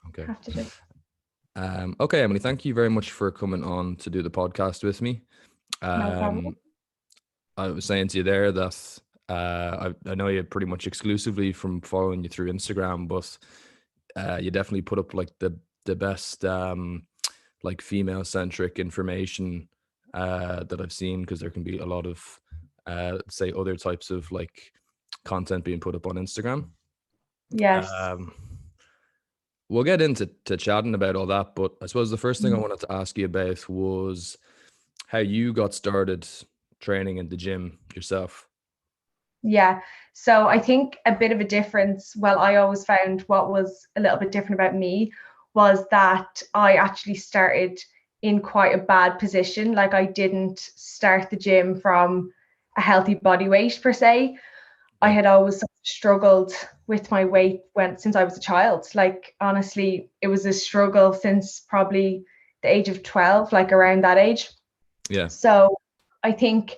Okay. Have to do. Okay, Emily, thank you very much for coming on to do the podcast with me. No problem. I was saying to you there that I know you pretty much exclusively from following you through Instagram, but you definitely put up like the best like female centric information that I've seen, because there can be a lot of say other types of like content being put up on Instagram. Yes. Um, we'll get into chatting about all that, but I suppose the first thing I wanted to ask you about was how you got started training in the gym yourself. Yeah. So I think a bit of a difference, well, I always found what was a little bit different about me was that I actually started in quite a bad position. Like I didn't start the gym from a healthy body weight per se. I Yeah. had always struggled with my weight since I was a child. Like honestly, it was a struggle since probably the age of 12, like around that age. Yeah. So I think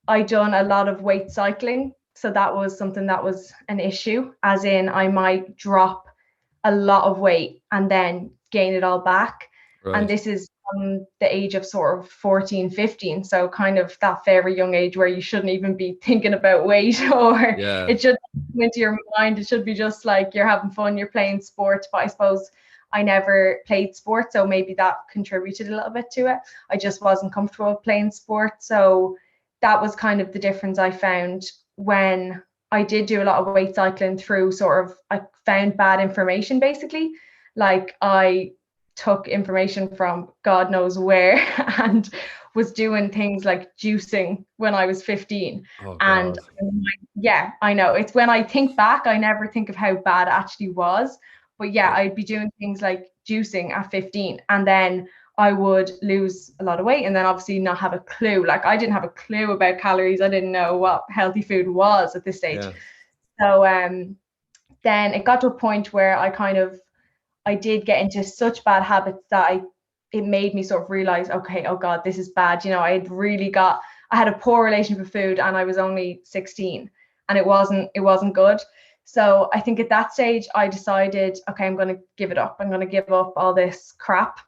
I done a lot of weight cycling. So that was something that was an issue, as in I might drop a lot of weight and then gain it all back. And Right. this is from the age of sort of 14, 15. So kind of that very young age where you shouldn't even be thinking about weight or Yeah. it should come into your mind. It should be just like you're having fun, you're playing sport. But I suppose I never played sport, so maybe that contributed a little bit to it. I just wasn't comfortable playing sport. So that was kind of the difference I found when I did do a lot of weight cycling through sort of, I found bad information basically. Like I took information from God knows where and was doing things like juicing when I was 15. Oh And God. yeah, I know. It's when I think back, I never think of how bad it actually was. But yeah, Yeah. I'd be doing things like juicing at 15 and then I would lose a lot of weight and then obviously not have a clue. Like I didn't have a clue about calories. I didn't know what healthy food was at this stage. Yeah. So then it got to a point where I did get into such bad habits that it made me sort of realize, okay, oh God, this is bad. You know, I had a poor relationship with food and I was only 16 and it wasn't good. So I think at that stage I decided, okay, I'm going to give it up. I'm going to give up all this crap.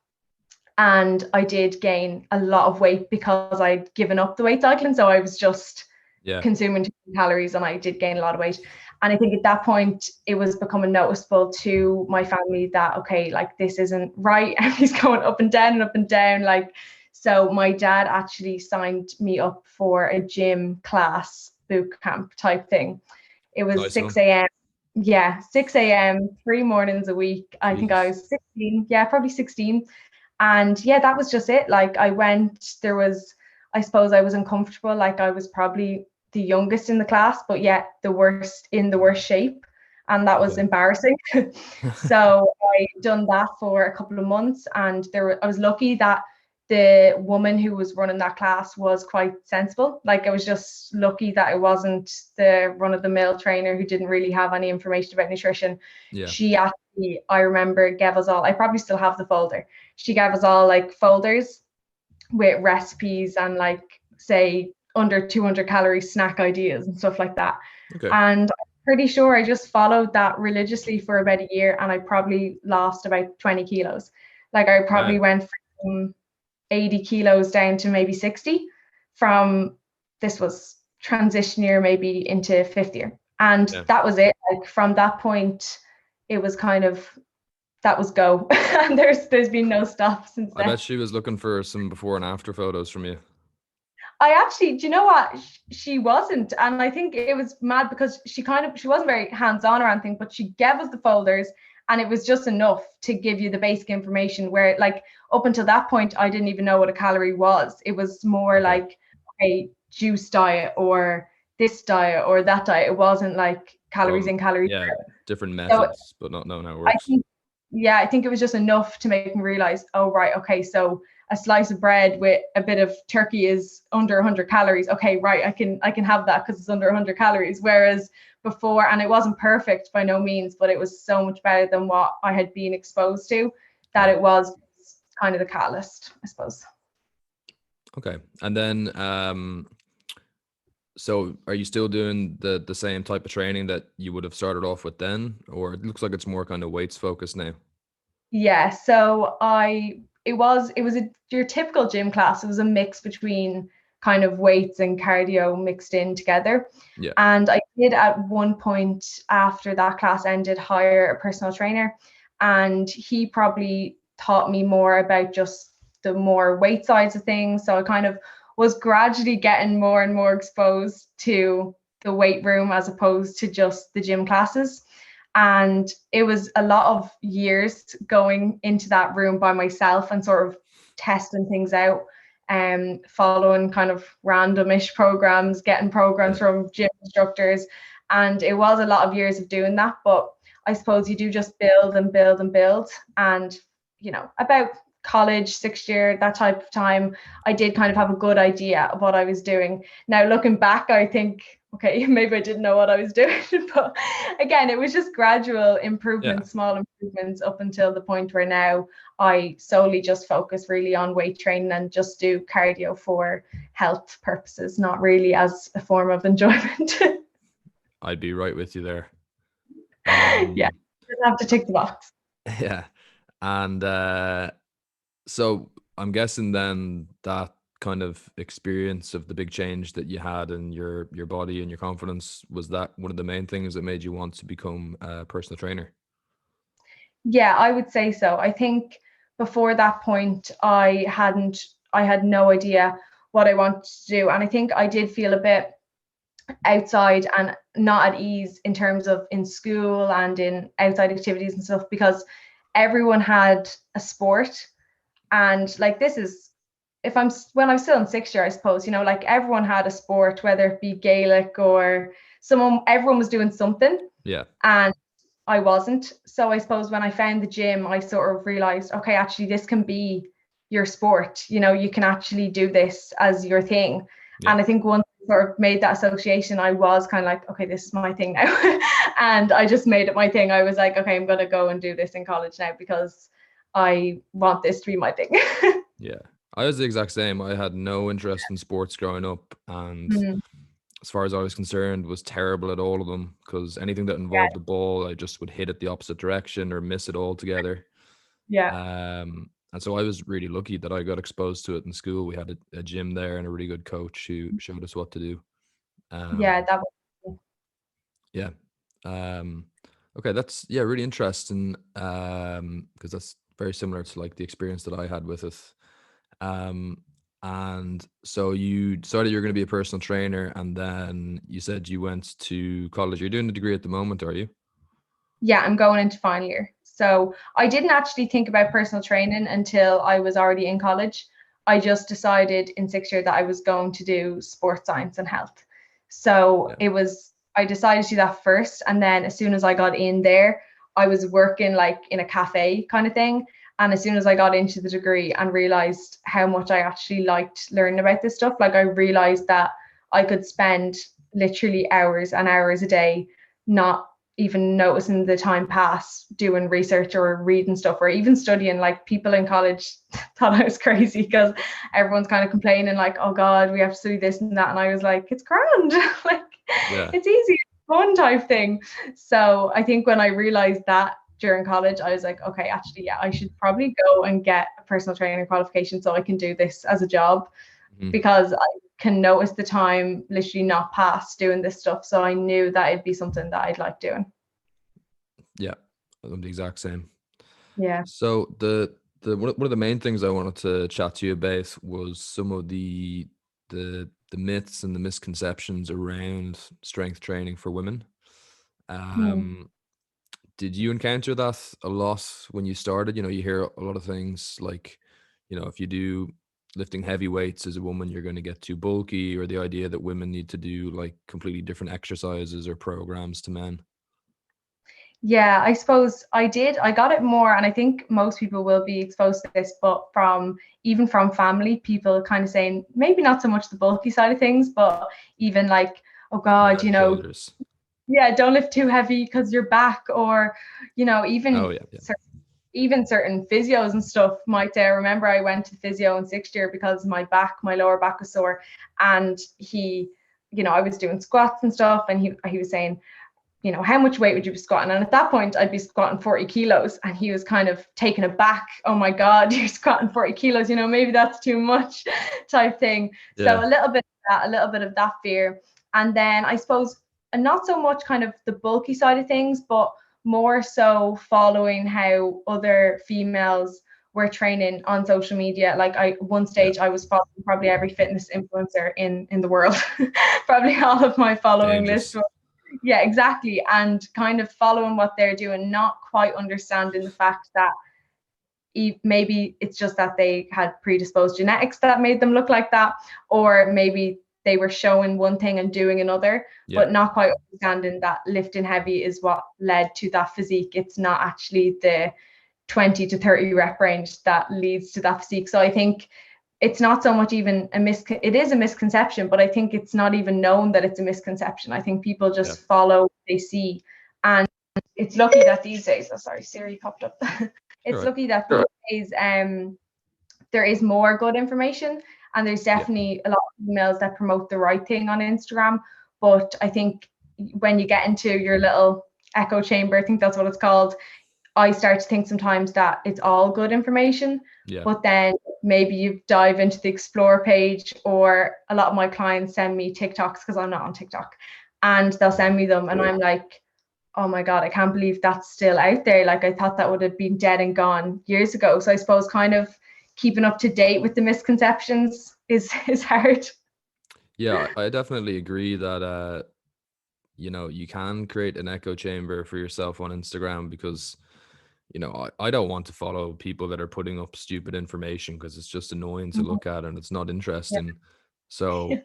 And I did gain a lot of weight because I'd given up the weight cycling. So I was just Yeah. consuming too many calories and I did gain a lot of weight. And I think at that point it was becoming noticeable to my family that, okay, like this isn't right. And he's going up and down and up and down. Like, so my dad actually signed me up for a gym class boot camp type thing. It was Nice 6 one. a.m. Yeah, 6 a.m., 3 mornings a week. I think I Jesus. was 16. Yeah, probably 16. And yeah, that was just it. Like I went, I suppose I was uncomfortable. Like I was probably the youngest in the class, but yet in the worst shape. And that was Yeah. embarrassing. So I done that for a couple of months and I was lucky that the woman who was running that class was quite sensible. Like I was just lucky that it wasn't the run of the mill trainer who didn't really have any information about nutrition. Yeah. She actually, I remember, gave us all, I probably still have the folder. She gave us all like folders with recipes and like say under 200 calorie snack ideas and stuff like that. Okay. And I'm pretty sure I just followed that religiously for about a year and I probably lost about 20 kilos. Like I probably Wow. went from 80 kilos down to maybe 60 from this was transition year maybe into fifth year. And Yeah. that was it. Like from that point, it was kind of that was go. And there's been no stop since I then. bet she was looking for some before and after photos from you. I actually, do you know what? She wasn't. And I think it was mad because she wasn't very hands-on or anything, but she gave us the folders and it was just enough to give you the basic information where like up until that point, I didn't even know what a calorie was. It was more Okay. like a juice diet or this diet or that diet. It wasn't like calories Well, in, calories yeah, out. different So methods, but not knowing how it I works. think, yeah, I think it was just enough to make me realize, oh, right, okay, so a slice of bread with a bit of turkey is under 100 calories. Okay, right, I can have that because it's under 100 calories. Whereas before, and it wasn't perfect by no means, but it was so much better than what I had been exposed to that Yeah. it was kind of the catalyst, I suppose. Okay. And then So are you still doing the same type of training that you would have started off with then, or it looks like it's more kind of weights focused now? Yeah, so it was your typical gym class. It was a mix between kind of weights and cardio mixed in together. Yeah. And I did at one point after that class ended hire a personal trainer, and he probably taught me more about just the more weight sides of things. So I kind of was gradually getting more and more exposed to the weight room as opposed to just the gym classes. And it was a lot of years going into that room by myself and sort of testing things out and following kind of randomish programs, getting programs Yeah. from gym instructors. And it was a lot of years of doing that. But I suppose you do just build and build and build. And, about college, sixth year, that type of time, I did kind of have a good idea of what I was doing. Now, looking back, I think, okay, maybe I didn't know what I was doing, but again, it was just gradual Yeah. improvements, small improvements up until the point where now I solely just focus really on weight training and just do cardio for health purposes, not really as a form of enjoyment. I'd be right with you there. Yeah, Um, just have to tick the box. yeah. And so I'm guessing then that kind of experience of the big change that you had in your body and your confidence, was that one of the main things that made you want to become a personal trainer? Yeah, I would say so. I think before that point, I had no idea what I wanted to do. And I think I did feel a bit outside and not at ease in terms of in school and in outside activities and stuff because everyone had a sport. And like this is if I'm when I'm still in sixth year, I suppose, like everyone had a sport, whether it be Gaelic or everyone was doing something. Yeah. And I wasn't. So I suppose when I found the gym, I sort of realized, okay, actually, this can be your sport. You can actually do this as your thing. Yeah. And I think once I sort of made that association, I was kind of like, okay, this is my thing now. And I just made it my thing. I was like, okay, I'm going to go and do this in college now because I want this to be my thing. Yeah. I was the exact same. I had no interest in sports growing up, and Mm, as far as I was concerned, was terrible at all of them because anything that yeah, involved the ball, I just would hit it the opposite direction or miss it altogether. yeah, And so I was really lucky that I got exposed to it in school. We had a gym there and a really good coach who showed us what to do. yeah, Um, that was, yeah. Um, okay, that's yeah, really interesting. Because that's very similar to like the experience that I had with it. Um, and so you decided you were going to be a personal trainer, and then you said you went to college. You're doing a degree at the moment, are you? yeah, I'm going into final year. So I didn't actually think about personal training until I was already in college. I just decided in sixth year that I was going to do sports science and health. So Yeah. I decided to do that first. And then as soon as I got in there, I was working like in a cafe kind of thing. And as soon as I got into the degree and realized how much I actually liked learning about this stuff, like I realized that I could spend literally hours and hours a day not even noticing the time pass doing research or reading stuff or even studying. Like people in college thought I was crazy because everyone's kind of complaining like, oh god, we have to study this and that, and I was like, it's grand. Like Yeah. it's easy, it's fun type thing. So I think when I realized that during college, I was like, okay, actually, yeah, I should probably go and get a personal training qualification so I can do this as a job Mhm. because I can notice the time literally not pass doing this stuff. So I knew that it'd be something that I'd like doing. Yeah. I'm the exact same. Yeah. So one of the main things I wanted to chat to you about was some of the myths and the misconceptions around strength training for women. Hmm. Um, did you encounter that a lot when you started? You hear a lot of things like, if you do lifting heavy weights as a woman, you're going to get too bulky, or the idea that women need to do like completely different exercises or programs to men. Yeah, I suppose I did. I got it more, and I think most people will be exposed to this, but even from family, people kind of saying maybe not so much the bulky side of things, but even like, oh God, Head, shoulders. yeah, don't lift too heavy because you're back, or Oh yeah, yeah, even certain physios and stuff might say, I remember I went to physio in sixth year because my lower back was sore, and I was doing squats and stuff, and he was saying, how much weight would you be squatting? And at that point, I'd be squatting 40 kilos. And he was kind of taken aback. Oh my God, you're squatting 40 kilos, maybe that's too much type thing. So Yeah. a little bit of that fear. And then I suppose not so much kind of the bulky side of things, but more so following how other females were training on social media. Like one Yeah. stage I was following probably every fitness influencer in the world. Probably all of my following list Dangerous. was, yeah, exactly. And kind of following what they're doing, not quite understanding the fact that maybe it's just that they had predisposed genetics that made them look like that, or maybe they were showing one thing and doing another, Yeah. but not quite understanding that lifting heavy is what led to that physique. It's not actually the 20 to 30 rep range that leads to that physique. So I think it's not so much even it is a misconception, but I think it's not even known that it's a misconception. I think people Yeah. just follow what they see. And it's lucky that these days, oh sorry, Siri popped up. It's All right. lucky that these days there is more good information, and there's Yeah. definitely a lot of emails that promote the right thing on Instagram. But I think when you get into your little echo chamber, I think that's what it's called, I start to think sometimes that it's all good information, Yeah. but then maybe you dive into the explore page, or a lot of my clients send me TikToks because I'm not on TikTok, and they'll send me them, and I'm like, oh my God, I can't believe that's still out there. Like I thought that would have been dead and gone years ago. So I suppose kind of keeping up to date with the misconceptions is hard. Yeah, I definitely agree that you can create an echo chamber for yourself on Instagram, because I don't want to follow people that are putting up stupid information, because it's just annoying to look at and it's not Yeah. interesting. So,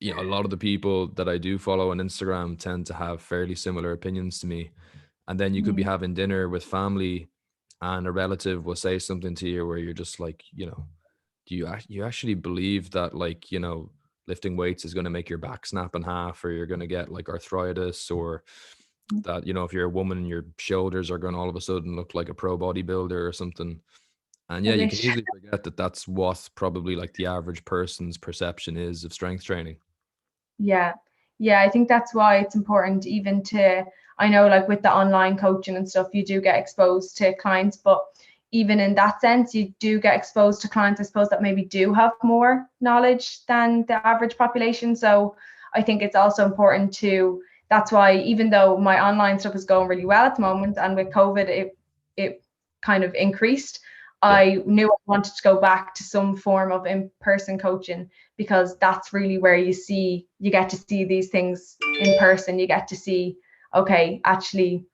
a lot of the people that I do follow on Instagram tend to have fairly similar opinions to me. And then you could be having dinner with family and a relative will say something to you where you're just like, do you actually believe that, like, lifting weights is going to make your back snap in half, or you're going to get like arthritis, or that, if you're a woman, your shoulders are going to all of a sudden look like a pro bodybuilder or something. And I yeah, you can wish. easily forget that that's what probably like the average person's perception is of strength training. Yeah. Yeah, I think that's why it's important even to, I know like with the online coaching and stuff, you do get exposed to clients, but even in that sense, you do get exposed to clients, I suppose, that maybe do have more knowledge than the average population. So I think it's also important to, that's why even though my online stuff is going really well at the moment, and with COVID, it kind of increased, Yeah. I knew I wanted to go back to some form of in-person coaching, because that's really where you get to see these things in person. You get to see, okay, actually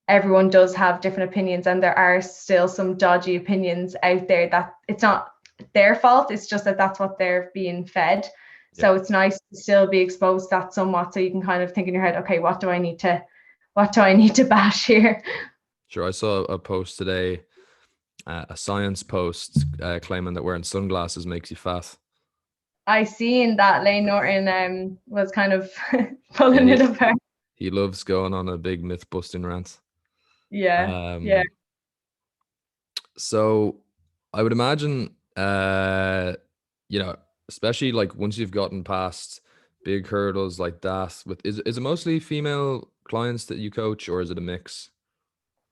everyone does have different opinions, and there are still some dodgy opinions out there that it's not their fault, it's just that that's what they're being fed. Yeah. So it's nice to still be exposed to that somewhat, so you can kind of think in your head, okay, what do I need to bash here? Sure. I saw a post today, a science post, claiming that wearing sunglasses makes you fat. I seen that Lane Norton was kind of Yeah, pulling it apart. he loves going on a big myth busting rant. Yeah, yeah. Um, so I would imagine, you know, especially like once you've gotten past big hurdles like that, is it mostly female clients that you coach, or is it a mix?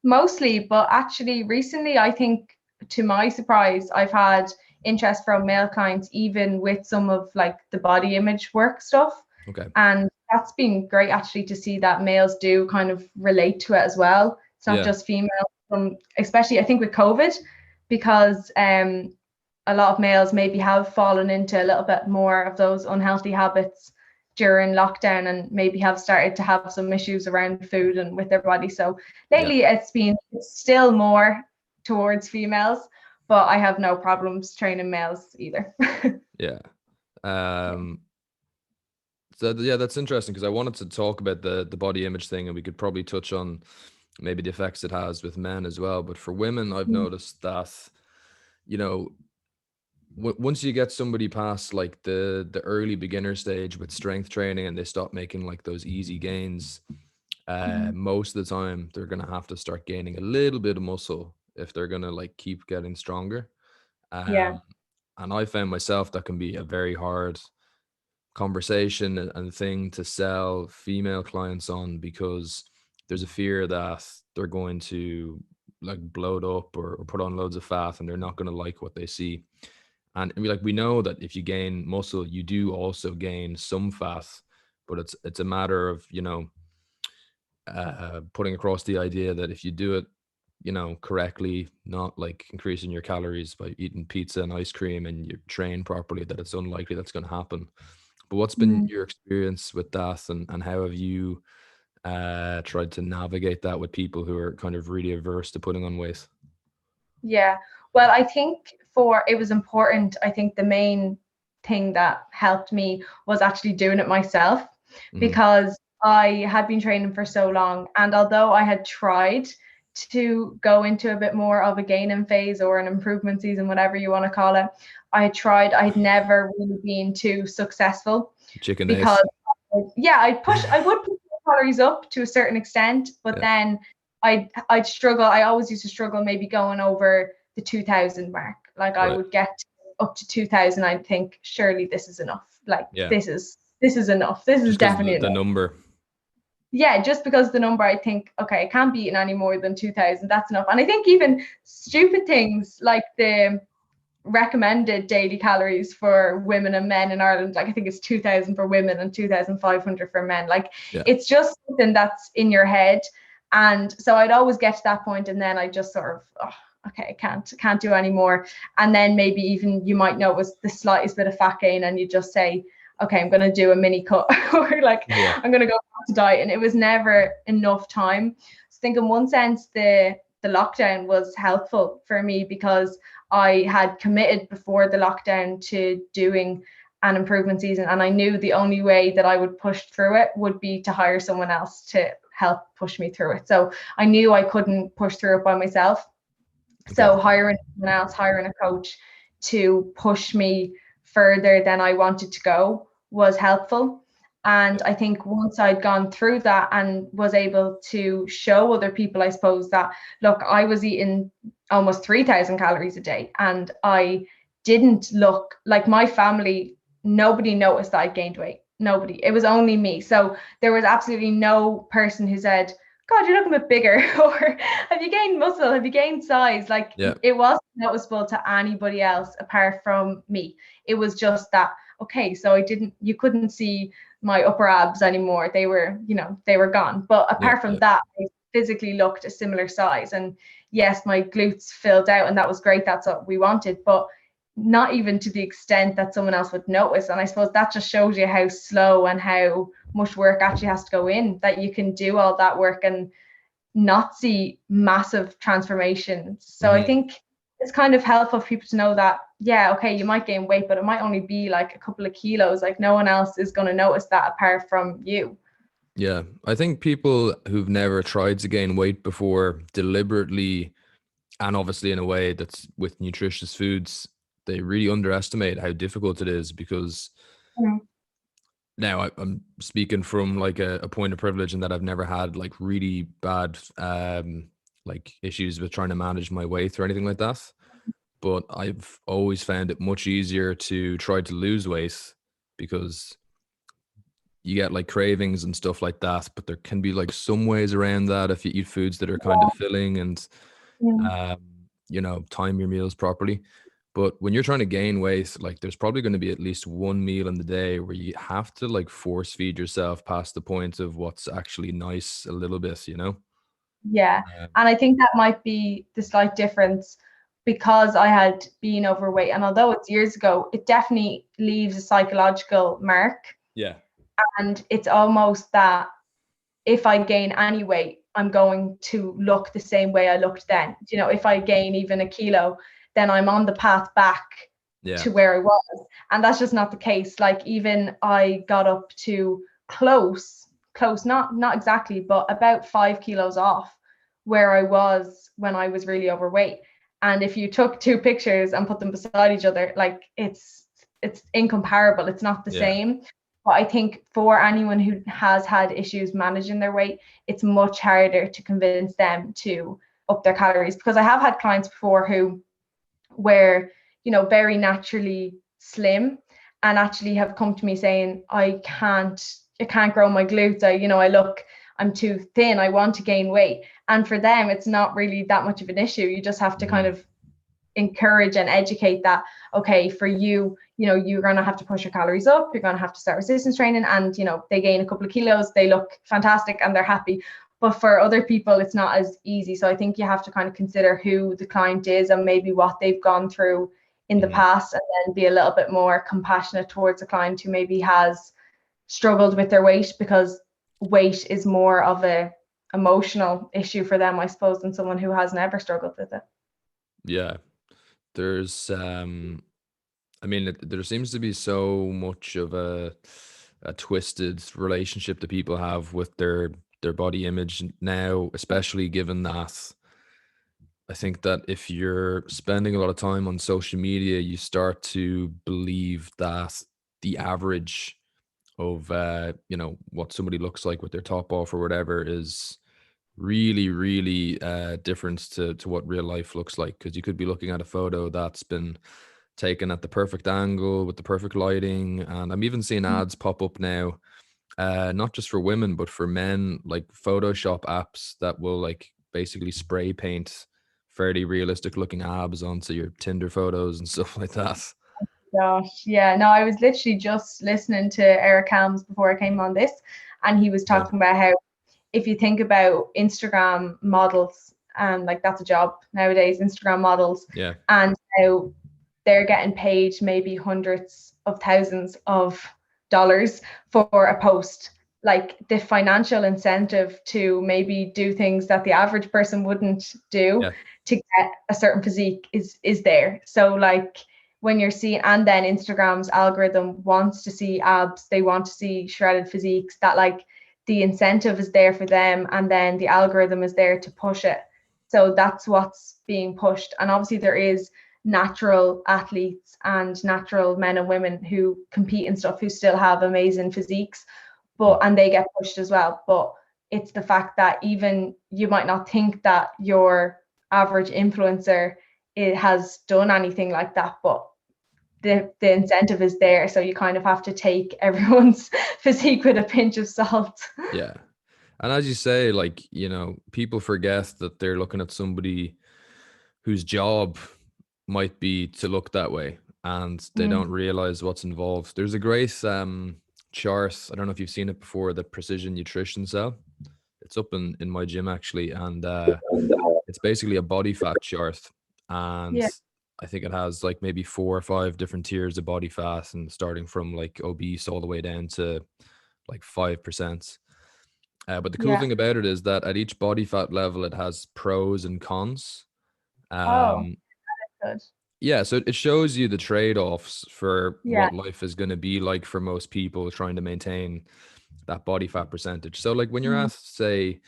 Mostly, but actually recently, I think to my surprise, I've had interest from male clients, even with some of like the body image work stuff. Okay. And that's been great actually to see that males do kind of relate to it as well. It's not Yeah. just female, especially I think with COVID, because a lot of males maybe have fallen into a little bit more of those unhealthy habits during lockdown, and maybe have started to have some issues around food and with their body. So Yeah. lately it's still more towards females, but I have no problems training males either. Yeah. Um, so yeah, that's interesting, because I wanted to talk about the body image thing, and we could probably touch on maybe the effects it has with men as well. But for women, I've noticed that, you know, once you get somebody past like the early beginner stage with strength training, and they stop making like those easy gains, most of the time they're gonna have to start gaining a little bit of muscle if they're gonna like keep getting stronger. Yeah. And I found myself that can be a very hard conversation and thing to sell female clients on, because there's a fear that they're going to like bloat up or put on loads of fat and they're not going to like what they see. And we know that if you gain muscle, you do also gain some fat, but it's a matter of, putting across the idea that if you do it, correctly, not like increasing your calories by eating pizza and ice cream, and you train properly, that it's unlikely that's going to happen. But what's been Mm. your experience with that, and how have you tried to navigate that with people who are kind of really averse to putting on weight? Yeah. Well, I think for it was important. I think the main thing that helped me was actually doing it myself, Hmm. because I had been training for so long. And although I had tried to go into a bit more of a gaining phase or an improvement season, whatever you want to call it, I had tried, I'd never really been too successful Chicken because, ace. yeah, I would push my calories up to a certain extent, but Yeah. then I'd struggle. I always used to struggle maybe going over the 2000 mark. Like I Right. would get up to 2000, I'd think surely this is enough. Like Yeah. this is enough. This is Just because definitely the enough. number. Yeah, just because the number, I think, okay, it can't be eaten any more than 2000. That's enough. And I think even stupid things like the recommended daily calories for women and men in Ireland, like I think it's 2000 for women and 2500 for men. Like Yeah. it's just something that's in your head. And so I'd always get to that point, and then I just sort of, oh, okay, I can't do any more. And then maybe even you might notice the slightest bit of fat gain, and you just say, okay, I'm going to do a mini cut, or like Yeah. I'm going to go back to diet. And it was never enough time. So I think in one sense the lockdown was helpful for me, because I had committed before the lockdown to doing an improvement season, and I knew the only way that I would push through it would be to hire someone else to help push me through it. So I knew I couldn't push through it by myself. Okay. So hiring someone else, hiring a coach to push me further than I wanted to go was helpful. Yeah. And I think once I'd gone through that and was able to show other people, I suppose, that look, I was eating almost 3000 calories a day, and I didn't look like my family, nobody noticed that I gained weight. Nobody. It was only me. So there was absolutely no person who said, God, you're looking a bit bigger, or have you gained muscle? Have you gained size? Like Yeah. it wasn't noticeable to anybody else apart from me. It was just that, okay, so you couldn't see my upper abs anymore. They were, they were gone. But Yeah. apart from Yeah. that, I physically looked a similar size. And yes, my glutes filled out, and that was great. That's what we wanted. But not even to the extent that someone else would notice. And I suppose that just shows you how slow and how much work actually has to go in, that you can do all that work and not see massive transformations. So I Hmm. think it's kind of helpful for people to know that, yeah, okay, you might gain weight, but it might only be like a couple of kilos. Like no one else is going to notice that apart from you. Yeah. I think people who've never tried to gain weight before deliberately, and obviously in a way that's with nutritious foods, they really underestimate how difficult it is, because Mm. now I'm speaking from like a point of privilege, in that I've never had like really bad like issues with trying to manage my weight or anything like that. But I've always found it much easier to try to lose weight, because you get like cravings and stuff like that. But there can be like some ways around that if you eat foods that are kind of filling, and Mm. um, time your meals properly. But when you're trying to gain weight, like there's probably going to be at least one meal in the day where you have to like force feed yourself past the point of what's actually nice a little bit. Yeah. Um, And I think that might be the slight difference, because I had been overweight. And although it's years ago, it definitely leaves a psychological mark. yeah. And it's almost that if I gain any weight, I'm going to look the same way I looked then. If I gain even a kilo, then I'm on the path back Yeah. to where I was. And that's just not the case. Like even I got up to close, not exactly, but about 5 kilos off where I was when I was really overweight. And if you took two pictures and put them beside each other, like it's incomparable. It's not the Yeah. same. But I think for anyone who has had issues managing their weight, it's much harder to convince them to up their calories, because I have had clients before who were, very naturally slim, and actually have come to me saying, I can't grow my glutes. I'm too thin. I want to gain weight. And for them, it's not really that much of an issue. You just have to kind Mhm. of encourage and educate that, okay, for you, you're going to have to push your calories up, you're going to have to start resistance training, and they gain a couple of kilos, they look fantastic and they're happy. But for other people, it's not as easy. So I think you have to kind of consider who the client is and maybe what they've gone through in the Mhm. past, and then be a little bit more compassionate towards a client who maybe has struggled with their weight, because weight is more of a emotional issue for them, I suppose, than someone who has never struggled with it. Yeah. There's I mean, there seems to be so much of a twisted relationship that people have with their body image now, especially given that I think that if you're spending a lot of time on social media, you start to believe that the average of what somebody looks like with their top off or whatever is really, really different to what real life looks like. Because you could be looking at a photo that's been taken at the perfect angle with the perfect lighting, and I'm even seeing ads pop up now, not just for women but for men, like Photoshop apps that will like basically spray paint fairly realistic looking abs onto your Tinder photos and stuff like that. Gosh, yeah. No, I was literally just listening to Eric Helms before I came on this, and he was Yeah, talking about how, if you think about Instagram models, and like that's a job nowadays, Instagram models, yeah, and how they're getting paid maybe hundreds of thousands of dollars for a post. Like the financial incentive to maybe do things that the average person wouldn't do yeah, to get a certain physique is there. So like when you're seeing, and then Instagram's algorithm wants to see abs, they want to see shredded physiques, that like the incentive is there for them, and then the algorithm is there to push it. So that's what's being pushed. And obviously there is natural athletes and natural men and women who compete and stuff who still have amazing physiques, but mm, and they get pushed as well. But it's the fact that even you might not think that your average influencer it has done anything like that, but the incentive is there. So you kind of have to take everyone's physique with a pinch of salt. yeah. And as you say, like, people forget that they're looking at somebody whose job might be to look that way, and they Mm, don't realize what's involved. There's a great chart. I don't know if you've seen it before, the precision nutrition cell. It's up in my gym actually, and it's basically a body fat chart. And yeah, I think it has like maybe 4 or 5 different tiers of body fat, and starting from like obese all the way down to like 5%. But the cool yeah. thing about it is that at each body fat level, it has pros and cons. Oh, Um, good. yeah, so it shows you the trade-offs for Yeah. what life is going to be like for most people trying to maintain that body fat percentage. So like when you're Mm, at say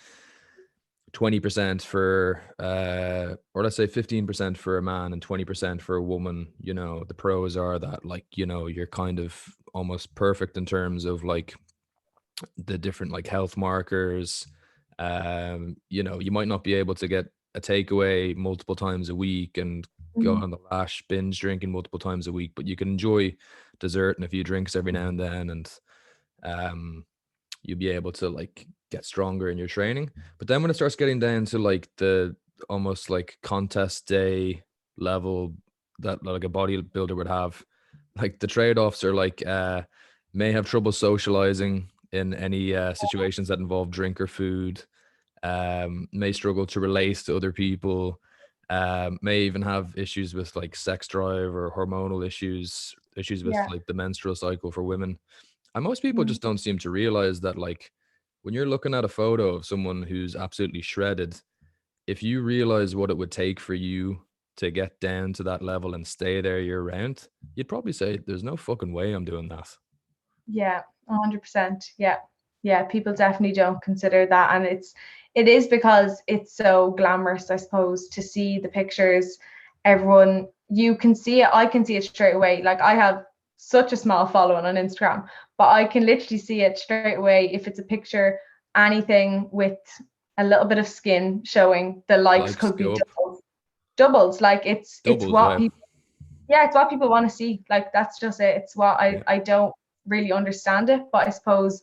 20% for or let's say 15% for a man and 20% for a woman, the pros are that like, you're kind of almost perfect in terms of like the different like health markers. You might not be able to get a takeaway multiple times a week and go mm, on the lash binge drinking multiple times a week, but you can enjoy dessert and a few drinks every now and then, and um you'll be able to like get stronger in your training. But then when it starts getting down to like the almost like contest day level that like a bodybuilder would have, like the trade-offs are like may have trouble socializing in any situations that involve drink or food, may struggle to relate to other people, may even have issues with like sex drive or hormonal issues with yeah. like the menstrual cycle for women. And most people Mm, just don't seem to realize that, like, when you're looking at a photo of someone who's absolutely shredded, if you realize what it would take for you to get down to that level and stay there year round, you'd probably say, there's no fucking way I'm doing that. yeah, 100%. Yeah. Yeah, people definitely don't consider that. And it is because it's so glamorous, I suppose, to see the pictures. Everyone, you can see it, I can see it straight away. Like I have such a small following on Instagram, but I can literally see it straight away if it's a picture, anything with a little bit of skin showing, the likes Likes could be go up, doubled. Doubled. Like it's doubles, what wow. people Yeah, it's what people want to see. Like that's just it. It's what Yeah. I don't really understand it, but I suppose.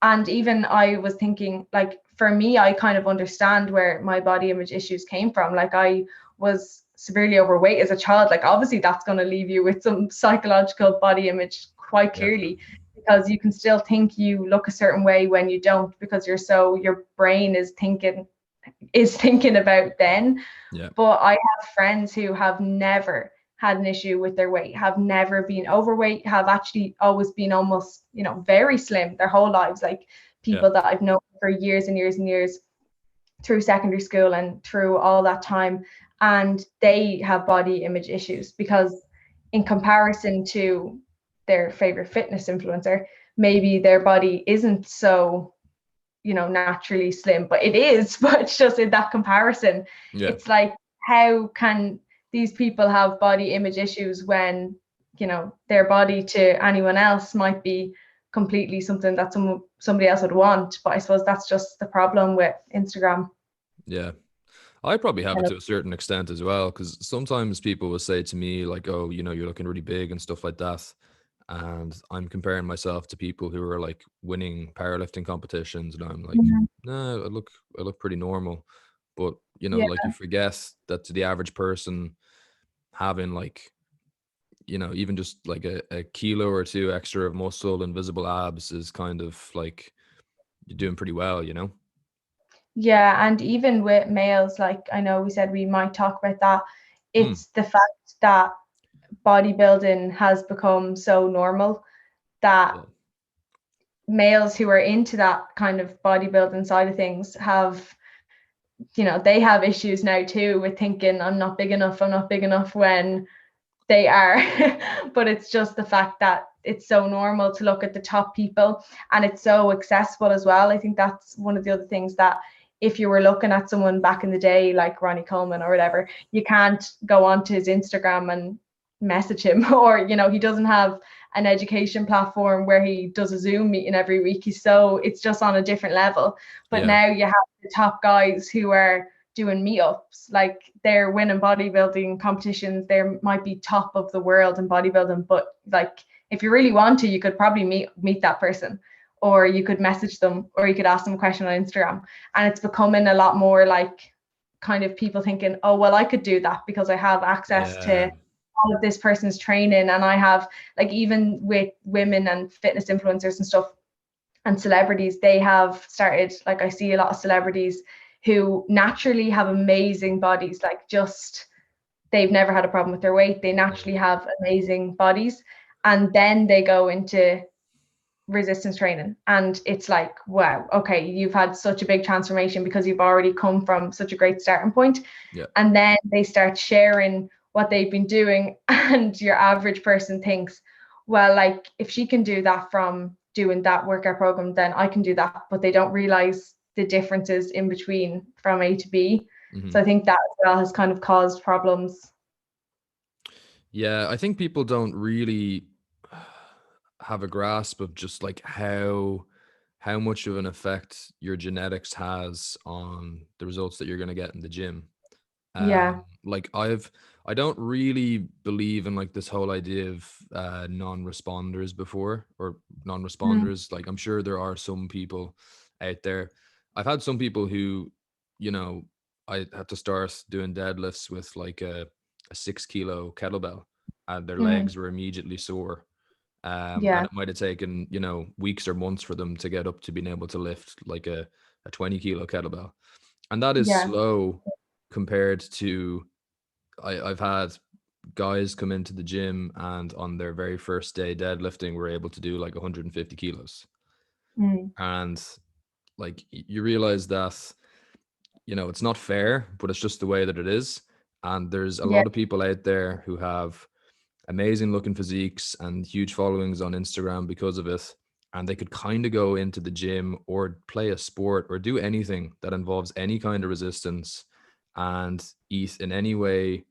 And even I was thinking, like, for me, I kind of understand where my body image issues came from. Like, I was severely overweight as a child. Like, obviously, that's going to leave you with some psychological body image quite Yeah. clearly, because you can still think you look a certain way when you don't, because your brain is thinking about then. Yeah. But I have friends who have never had an issue with their weight, have never been overweight, have actually always been almost, very slim their whole lives. Like Yeah. people that I've known for years and years and years through secondary school and through all that time. And they have body image issues because, in comparison to their favorite fitness influencer, maybe their body isn't so naturally slim, but it is. But it's just in that comparison, Yeah. it's like, how can these people have body image issues when their body to anyone else might be completely something that somebody else would want. But I suppose that's just the problem with Instagram. Yeah. I probably have it Kind of. to a certain extent as well, because sometimes people will say to me, like, oh, you're looking really big and stuff like that. And I'm comparing myself to people who are like winning powerlifting competitions. And I'm like, Mhm. no, I look pretty normal. But, Yeah, like you forget that to the average person, having like, even just like a kilo or two extra of muscle and visible abs is kind of like you're doing pretty well. yeah, and even with males, like I know we said we might talk about that. Mm, It's the fact that bodybuilding has become so normal that yeah. males who are into that kind of bodybuilding side of things have, they have issues now too with thinking I'm not big enough when they are. But it's just the fact that it's so normal to look at the top people, and it's so accessible as well. I think that's one of the other things, that if you were looking at someone back in the day like Ronnie Coleman or whatever, you can't go onto his Instagram and message him or he doesn't have an education platform where he does a Zoom meeting every week. It's just on a different level. But Yeah. now you have the top guys who are doing meetups, like they're winning bodybuilding competitions, they might be top of the world in bodybuilding, but like if you really want to, you could probably meet that person, or you could message them, or you could ask them a question on Instagram. And it's becoming a lot more like, kind of people thinking, oh well, I could do that because I have access Yeah. to all of this person's training. And I have, like, even with women and fitness influencers and stuff and celebrities, they have started, like I see a lot of celebrities who naturally have amazing bodies, like just they've never had a problem with their weight, they Mm. naturally have amazing bodies, and then they go into resistance training, and it's like, wow, okay, you've had such a big transformation because you've already come from such a great starting point. Yeah. And then they start sharing what they've been doing, and your average person thinks, well, like if she can do that from doing that workout program, then I can do that. But they don't realize the differences in between from A to B. Hmm. So I think that as well has kind of caused problems. Yeah, I think people don't really have a grasp of just like how much of an effect your genetics has on the results that you're going to get in the gym. Yeah. Like I don't really believe in like this whole idea of non-responders before, or Mm. non-responders. Like I'm sure there are some people out there. I've had some people who, you know, I had to start doing deadlifts with like a 6 kilo kettlebell, and their Mm. legs were immediately sore. And Yeah. it might have taken, weeks or months for them to get up to being able to lift like a 20 kilo kettlebell. And that is Yeah. slow compared to I've had guys come into the gym and on their very first day deadlifting were able to do like 150 kilos. Mm. And like you realize that, it's not fair, but it's just the way that it is. And there's a Yeah. lot of people out there who have amazing looking physiques and huge followings on Instagram because of it. And they could kind of go into the gym or play a sport or do anything that involves any kind of resistance and eat in any way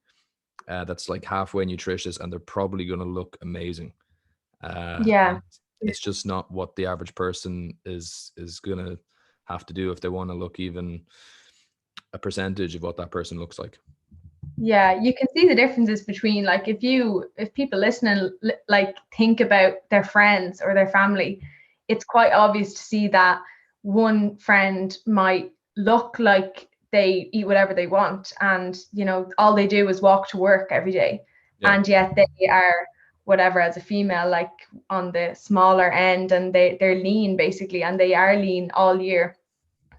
that's like halfway nutritious, and they're probably going to look amazing. Yeah. And it's just not what the average person is going to have to do if they want to look even a percentage of what that person looks like. Yeah, you can see the differences between, like, if people listening like think about their friends or their family, it's quite obvious to see that one friend might look like they eat whatever they want, and all they do is walk to work every day, Yeah, and yet they are whatever, as a female, like on the smaller end, and they're lean basically, and they are lean all year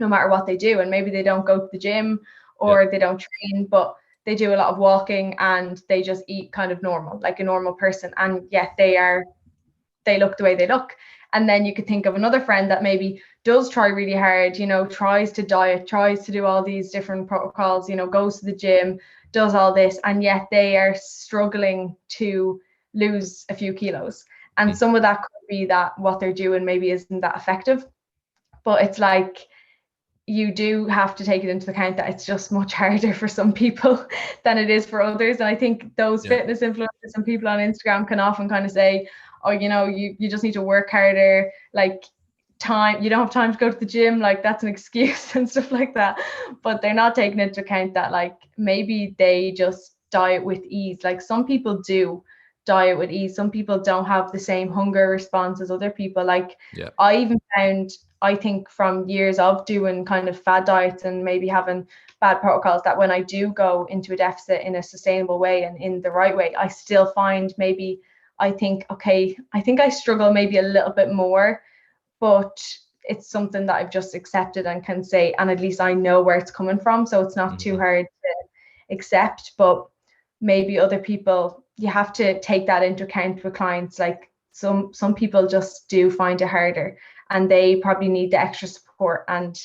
no matter what they do. And maybe they don't go to the gym yeah, or they don't train, but they do a lot of walking and they just eat kind of normal, like a normal person. And yet they look the way they look. And then you could think of another friend that maybe does try really hard, tries to diet, tries to do all these different protocols, goes to the gym, does all this, and yet they are struggling to lose a few kilos. And mm, some of that could be that what they're doing maybe isn't that effective. But it's like, you do have to take it into account that it's just much harder for some people than it is for others. And I think those yeah, fitness influencers and people on Instagram can often kind of say, oh, you just need to work harder, like you don't have time to go to the gym, like that's an excuse and stuff like that. But they're not taking into account that, like, maybe they just diet with ease. Like, some people do diet with ease. Some people don't have the same hunger response as other people. Like, yeah, I even found, I think, from years of doing kind of fad diets and maybe having bad protocols, that when I do go into a deficit in a sustainable way and in the right way, I still find maybe, I think, okay, I think I struggle maybe a little bit more, but it's something that I've just accepted and can say, and at least I know where it's coming from. So it's not too hmm, hard to accept. But maybe other people, you have to take that into account with clients. Like, some people just do find it harder, and they probably need the extra support, and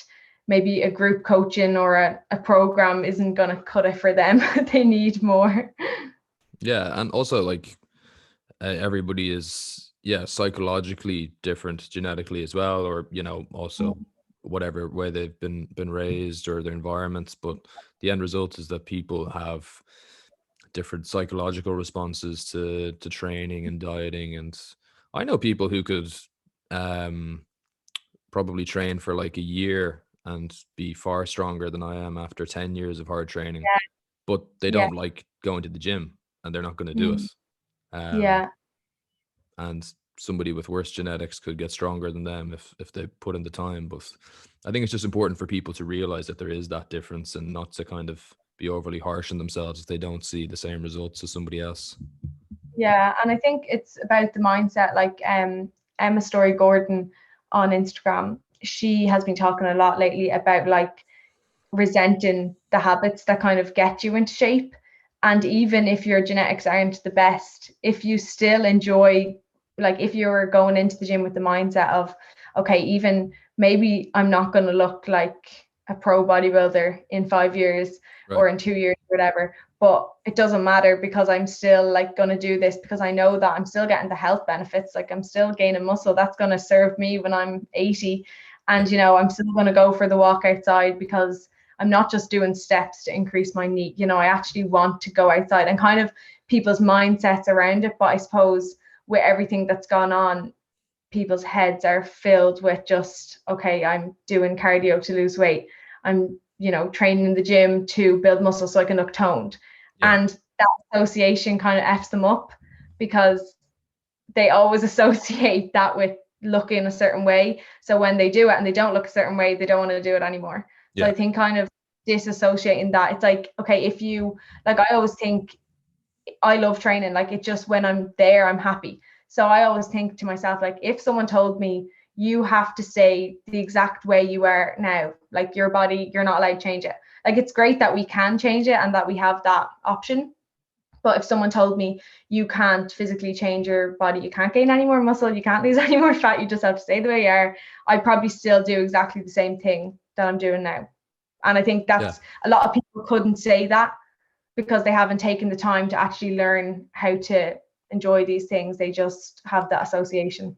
maybe a group coaching or a program isn't going to cut it for them. They need more. yeah. And also, like, everybody is, yeah, psychologically different genetically as well, or also whatever way they've been raised or their environments. But the end result is that people have different psychological responses to training and dieting. And I know people who could um probably train for like a year and be far stronger than I am after 10 years of hard training, but they Yeah. don't like going to the gym and they're not going to do it. Mm. um Yeah. and somebody with worse genetics could get stronger than them if they put in the time. But I think it's just important for people to realize that there is that difference and not to kind of be overly harsh on themselves if they don't see the same results as somebody else. Yeah, and I think it's about the mindset. Like, Emma Story Gordon on Instagram, she has been talking a lot lately about, like, resenting the habits that kind of get you into shape. And even if your genetics aren't the best, if you still enjoy, like, if you're going into the gym with the mindset of, okay, even maybe I'm not going to look like a pro bodybuilder in 5 years Right. or in 2 years, whatever, but it doesn't matter, because I'm still, like, going to do this because I know that I'm still getting the health benefits. Like, I'm still gaining muscle that's going to serve me when I'm 80. Yeah. And I'm still going to go for the walk outside, because I'm not just doing steps to increase my knee. I actually want to go outside, and kind of people's mindsets around it. But I suppose with everything that's gone on, people's heads are filled with just, okay, I'm doing cardio to lose weight. I'm, training in the gym to build muscle so I can look toned. Yeah. And that association kind of F's them up, because they always associate that with looking a certain way. So when they do it and they don't look a certain way, they don't want to do it anymore. So Yeah. I think kind of disassociating that, it's like, okay, if you, like, I always think, I love training. Like, it just, when I'm there, I'm happy. So I always think to myself, like, if someone told me you have to stay the exact way you are now, like, your body, you're not allowed to change it. Like, it's great that we can change it and that we have that option. But if someone told me you can't physically change your body, you can't gain any more muscle, you can't lose any more fat, you just have to stay the way you are, I'd probably still do exactly the same thing that I'm doing now. And I think Yeah. that's, a lot of people couldn't say that because they haven't taken the time to actually learn how to enjoy these things. They just have that association.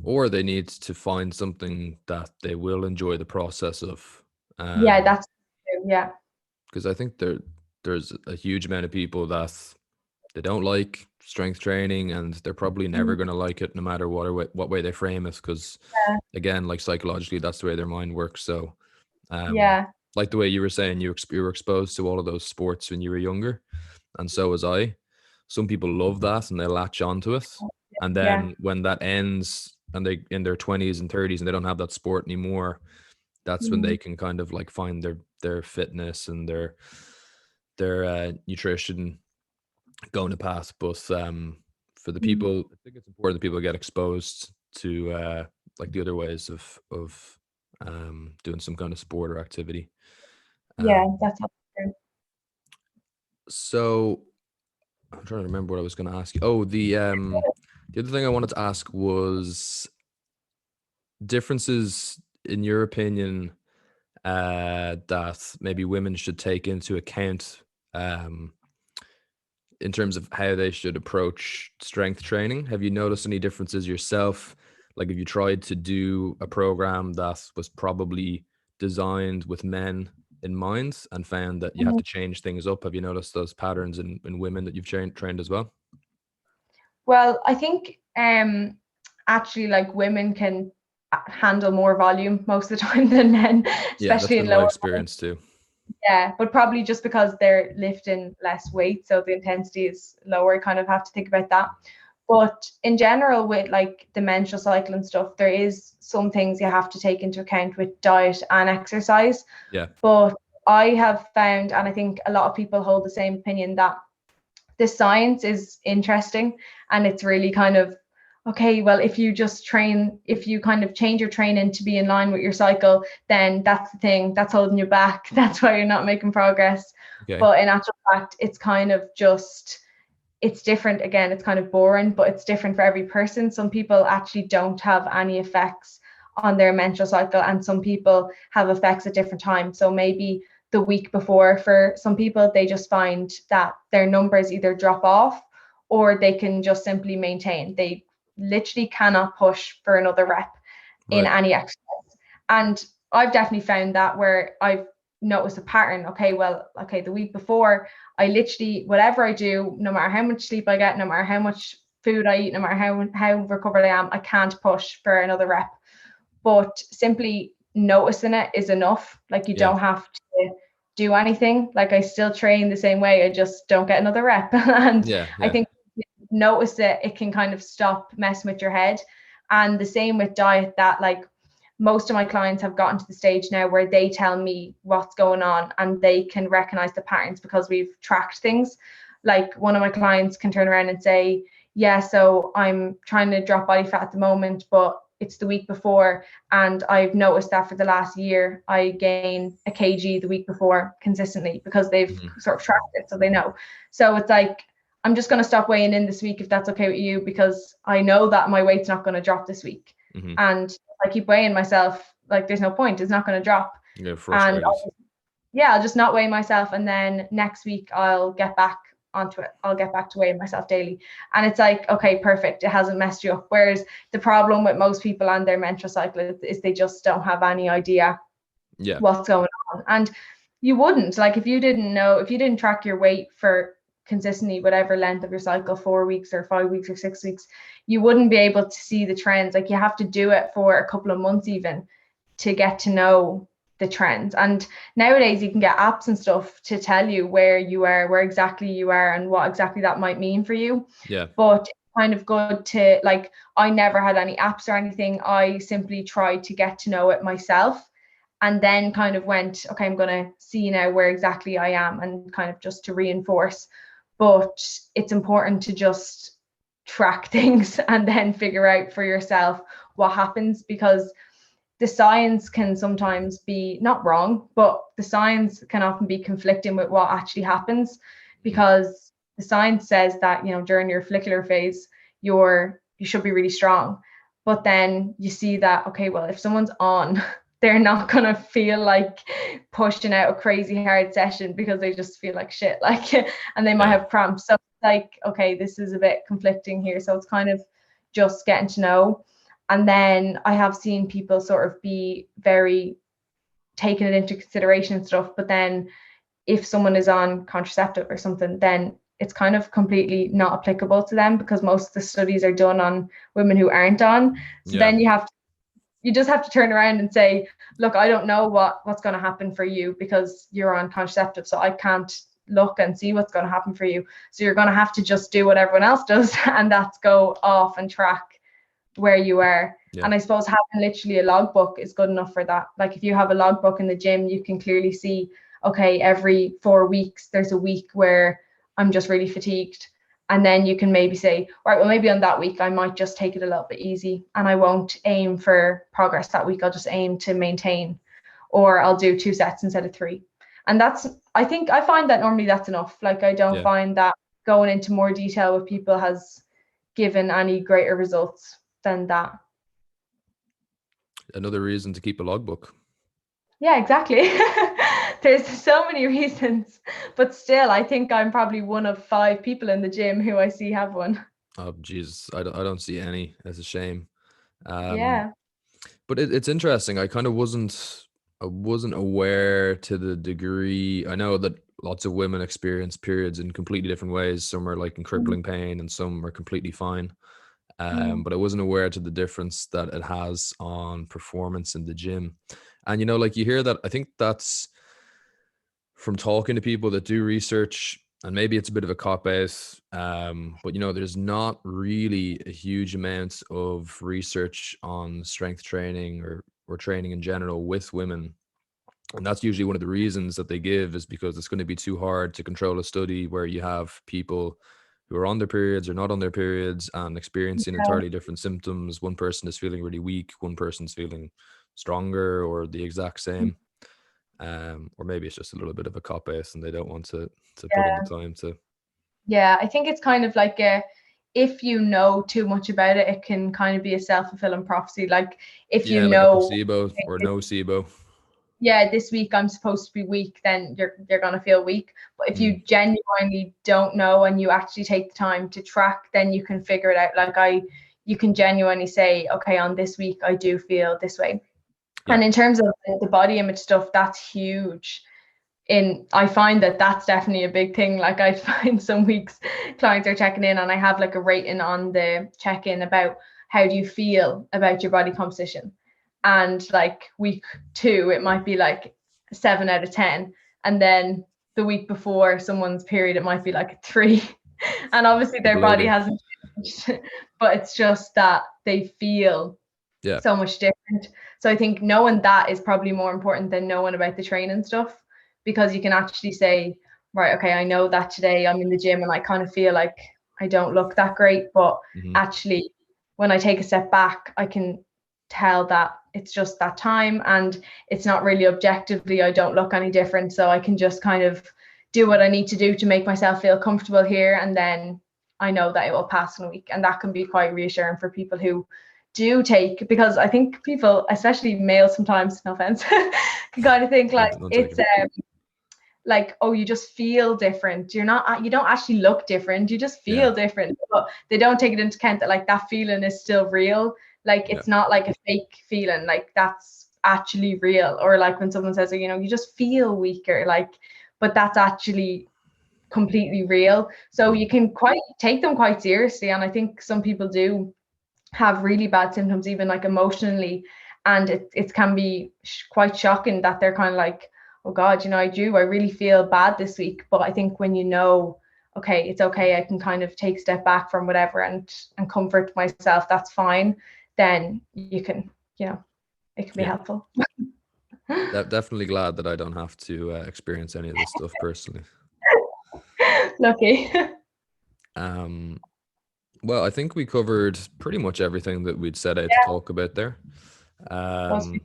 Or they need to find something that they will enjoy the process of. Yeah, um that's yeah. because I think there's a huge amount of people that they don't like strength training, and they're probably never going to like it no matter what way they frame it, because Yeah. again, like, psychologically, that's the way their mind works. So um Yeah. like the way you were saying, you were exposed to all of those sports when you were younger, and so was I. Some people love that and they latch onto it, and Yeah. then when that ends and they in their 20s and 30s and they don't have that sport anymore, that's when they Mhm. can kind of like find their fitness and their nutrition going to path. But for the Mhm. people, I think it's important that people get exposed to like the other ways of doing some kind of sport or activity. Yeah, Um, that's all true. so I'm trying to remember what I was going to ask you. Oh, the other thing I wanted to ask was differences in your opinion that maybe women should take into account um, in terms of how they should approach strength training. Have you noticed any differences yourself? Like, have you tried to do a program that was probably designed with men in mind and found that you have Mhm. to change things up? Have you noticed those patterns in women that you've trained as well? Well, I think actually like women can handle more volume most of the time than men, Yeah, that's especially in been my lower. experience too. Yeah, but probably just because they're lifting less weight, so the intensity is lower. Kind of have to think about that. But in general, with like the menstrual cycle and stuff, there is some things you have to take into account with diet and exercise. Yeah, But I have found, and I think a lot of people hold the same opinion, that the science is interesting and it's really kind of okay, well, if you just train, if you kind of change your training to be in line with your cycle, then that's the thing that's holding you back. That's why you're not making progress. okay, But in actual fact, it's kind of just, it's different. Again, it's kind of boring, but it's different for every person. Some people actually don't have any effects on their menstrual cycle, and some people have effects at different times. So maybe the week before, for some people, they just find that their numbers either drop off or they can just simply maintain. They literally cannot push for another rep in right, any exercise. And I've definitely found that where I've noticed a pattern. Okay, well, okay, the week before, I literally, whatever I do, no matter how much sleep I get, no matter how much food I eat, no matter how recovered I am, I can't push for another rep. But simply noticing it is enough. Like you yeah, don't have to do anything. Like I still train the same way. I just don't get another rep. And yeah, I yeah, think notice it, it can kind of stop messing with your head. And the same with diet, that like most of my clients have gotten to the stage now where they tell me what's going on and they can recognize the patterns because we've tracked things. Like one of my clients can turn around and say, yeah, so I'm trying to drop body fat at the moment, but it's the week before, and I've noticed that for the last year I gain a kg the week before consistently because they've hmm, sort of tracked it, so they know. So it's like, I'm just going to stop weighing in this week if that's okay with you, because I know that my weight's not going to drop this week. hmm. And I keep weighing myself, like there's no point, it's not going to drop. Yeah, And frustrated. yeah, I'll just not weigh myself, and then next week I'll get back onto it. I'll get back to weighing myself daily. And it's like, okay, perfect. It hasn't messed you up. Whereas the problem with most people and their menstrual cycle is they just don't have any idea Yeah, what's going on. And you wouldn't, like, if you didn't know, if you didn't track your weight for consistently whatever length of your cycle, 4 weeks or 5 weeks or 6 weeks, you wouldn't be able to see the trends. Like you have to do it for a couple of months even to get to know the trends. And nowadays you can get apps and stuff to tell you where you are, where exactly you are, and what exactly that might mean for you. yeah, But it's kind of good to, like, I never had any apps or anything. I simply tried to get to know it myself, and then kind of went, okay, I'm going to see now where exactly I am, and kind of just to reinforce. But it's important to just track things and then figure out for yourself what happens, because the science can sometimes be not wrong, but the science can often be conflicting with what actually happens, mhm, because the science says that, you know, during your follicular phase, you should be really strong. But then you see that, okay, well, if someone's on, they're not gonna feel like pushing out a crazy hard session because they just feel like shit, like, and they might yeah, have cramps. So like, okay, this is a bit conflicting here. So it's kind of just getting to know. And then I have seen people sort of be very taking it into consideration and stuff. But then if someone is on contraceptive or something, then it's kind of completely not applicable to them because most of the studies are done on women who aren't on. So yeah, then you have to you just have to turn around and say, look, I don't know what's going to happen for you because you're on contraceptive, so I can't look and see what's going to happen for you. So you're going to have to just do what everyone else does, and that's go off and track where you are. Yeah. And I suppose having literally a logbook is good enough for that. Like if you have a logbook in the gym, you can clearly see, okay, every 4 weeks there's a week where I'm just really fatigued. And then you can maybe say, right, well, maybe on that week I might just take it a little bit easy and I won't aim for progress that week. I'll just aim to maintain, or I'll do 2 sets instead of 3. And I think I find that normally that's enough. Like I don't find that going into more detail with people has given any greater results than that. Another reason to keep a logbook. Yeah, exactly. There's so many reasons, but still, I think I'm probably one of 5 people in the gym who I see have one. Oh, Jesus, I don't see any. That's a shame. Yeah. But it's interesting. I kind of wasn't aware to the degree. I know that lots of women experience periods in completely different ways. Some are like in crippling pain, and some are completely fine. But I wasn't aware to the difference that it has on performance in the gym. And like you hear that, I think that's from talking to people that do research, and maybe it's a bit of a cop out, but there's not really a huge amount of research on strength training or training in general with women. And that's usually one of the reasons that they give, is because it's going to be too hard to control a study where you have people who are on their periods or not on their periods and experiencing entirely different symptoms. One person is feeling really weak, one person's feeling stronger or the exact same. Or maybe it's just a little bit of a cop out and they don't want to put in the time to. Yeah, I think it's kind of like if you know too much about it, it can kind of be a self-fulfilling prophecy. Like if you Like a know, placebo or nocebo. yeah, this week I'm supposed to be weak, then you're gonna feel weak. But if you genuinely don't know and you actually take the time to track, then you can figure it out. Like you can genuinely say, okay, on this week I do feel this way. Yeah. And in terms of the body image stuff, that's huge. I find that that's definitely a big thing. Like I find some weeks clients are checking in and I have like a rating on the check-in about how do you feel about your body composition. And like week 2, it might be like 7 out of 10. And then the week before someone's period, it might be like a 3. And obviously their body hasn't changed, but it's just that they feel so much different. So I think knowing that is probably more important than knowing about the training stuff, because you can actually say, right, okay, I know that today I'm in the gym and I kind of feel like I don't look that great, but actually when I take a step back, I can tell that it's just that time and it's not really objectively, I don't look any different. So I can just kind of do what I need to do to make myself feel comfortable here. And then I know that it will pass in a week. And that can be quite reassuring for people who do take, because I think people, especially males sometimes, no offense, can kind of think like it's like, oh, you just feel different. You don't actually look different. You just feel different. But they don't take it into account that like that feeling is still real. Like it's not like a fake feeling. Like that's actually real. Or like when someone says, you just feel weaker, like, but that's actually completely real. So you can take them quite seriously. And I think some people do have really bad symptoms, even like emotionally, and it can be quite shocking that they're kind of like, oh God, I really feel bad this week. But I think when okay, it's okay, I can kind of take a step back from whatever and comfort myself, that's fine, then you can, it can be helpful. Definitely glad that I don't have to experience any of this stuff personally. Lucky. Well, I think we covered pretty much everything that we'd set out to talk about there. And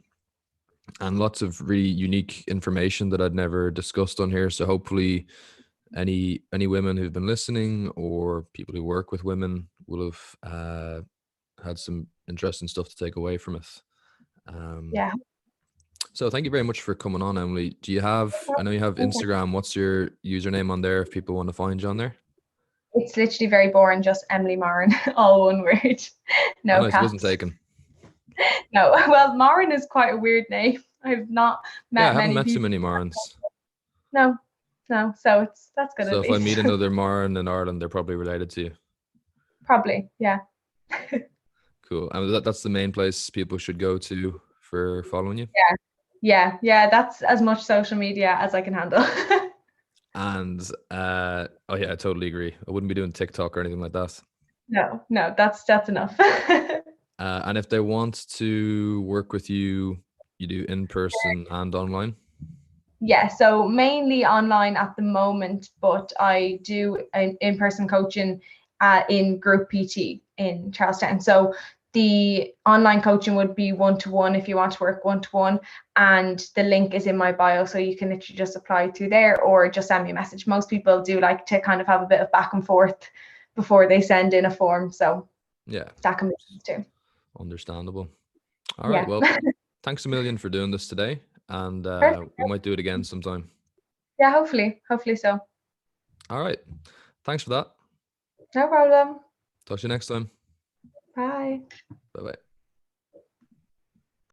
lots of really unique information that I'd never discussed on here. So hopefully any women who've been listening or people who work with women will have had some interesting stuff to take away from it. So thank you very much for coming on, Emily. I know you have Instagram. What's your username on there if people want to find you on there? It's literally very boring, just Emily Morrin, all one word. No nice. caps. Wasn't taken. No, well, Morrin is quite a weird name. I've not met I haven't met people. too many Morrins. No, so that's good. So at if least. I meet another Morrin in Ireland, they're probably related to you. Probably, yeah. Cool. And that's the main place people should go to for following you. Yeah. That's as much social media as I can handle. And oh yeah, I totally agree. I wouldn't be doing TikTok or anything like that. No, that's enough. And if they want to work with you, you do in person and online. Yeah, so mainly online at the moment, but I do an in-person coaching in group PT in Charlestown. So the online coaching would be one-to-one if you want to work one-to-one, and the link is in my bio, so you can literally just apply to there or just send me a message. Most people do like to kind of have a bit of back and forth before they send in a form, so Yeah, that can be used too. understandable. All right. Yeah. Well, thanks a million for doing this today, and Perfect. we might do it again sometime. Yeah, hopefully so. All right. Thanks for that. No problem. Talk to you next time. Bye. Bye bye.